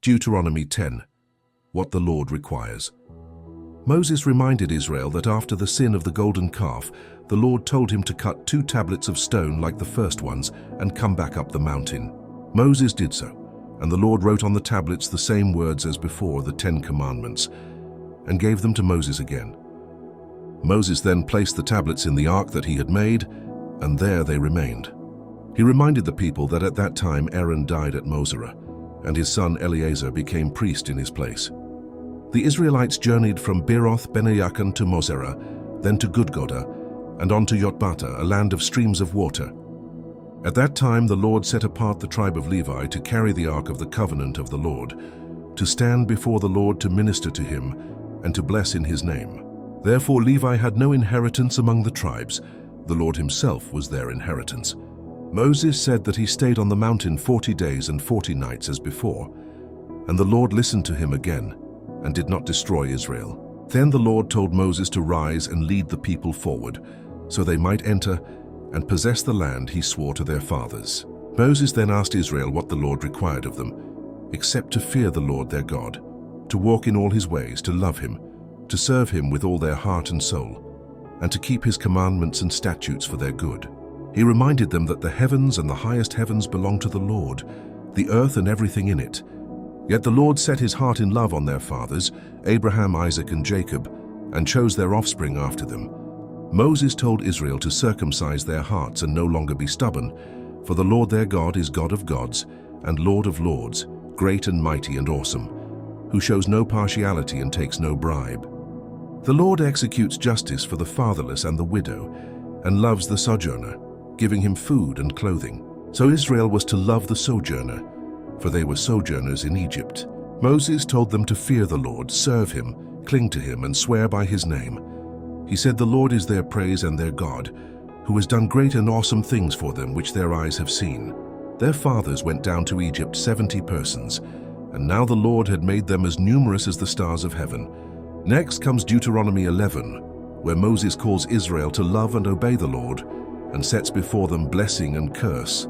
Deuteronomy 10. What the Lord requires. Moses reminded Israel that after the sin of the golden calf, the Lord told him to cut 2 tablets of stone like the first ones and come back up the mountain. Moses did so, and the Lord wrote on the tablets the same words as before, the 10 Commandments, and gave them to Moses again. Moses then placed the tablets in the ark that he had made, and there they remained. He reminded the people that at that time Aaron died at Mosera, and his son Eleazar became priest in his place. The Israelites journeyed from Beeroth Benayakan to Mosera, then to Gudgoda, and on to Yotbata, a land of streams of water. At that time the Lord set apart the tribe of Levi to carry the ark of the covenant of the Lord, to stand before the Lord to minister to him, and to bless in his name. Therefore Levi had no inheritance among the tribes. The Lord himself was their inheritance. Moses said that he stayed on the mountain 40 days and 40 nights as before, and the Lord listened to him again, and did not destroy Israel. Then the Lord told Moses to rise and lead the people forward, so they might enter and possess the land he swore to their fathers. Moses then asked Israel what the Lord required of them, except to fear the Lord their God, to walk in all his ways, to love him, to serve him with all their heart and soul, and to keep his commandments and statutes for their good. He reminded them that the heavens and the highest heavens belong to the Lord, the earth and everything in it. Yet the Lord set his heart in love on their fathers, Abraham, Isaac, and Jacob, and chose their offspring after them. Moses told Israel to circumcise their hearts and no longer be stubborn, for the Lord their God is God of gods and Lord of lords, great and mighty and awesome, who shows no partiality and takes no bribe. The Lord executes justice for the fatherless and the widow, and loves the sojourner, giving him food and clothing. So Israel was to love the sojourner, for they were sojourners in Egypt. Moses told them to fear the Lord, serve him, cling to him, and swear by his name. He said the Lord is their praise and their God, who has done great and awesome things for them which their eyes have seen. Their fathers went down to Egypt 70 persons, and now the Lord had made them as numerous as the stars of heaven. Next comes Deuteronomy 11, where Moses calls Israel to love and obey the Lord, and sets before them blessing and curse.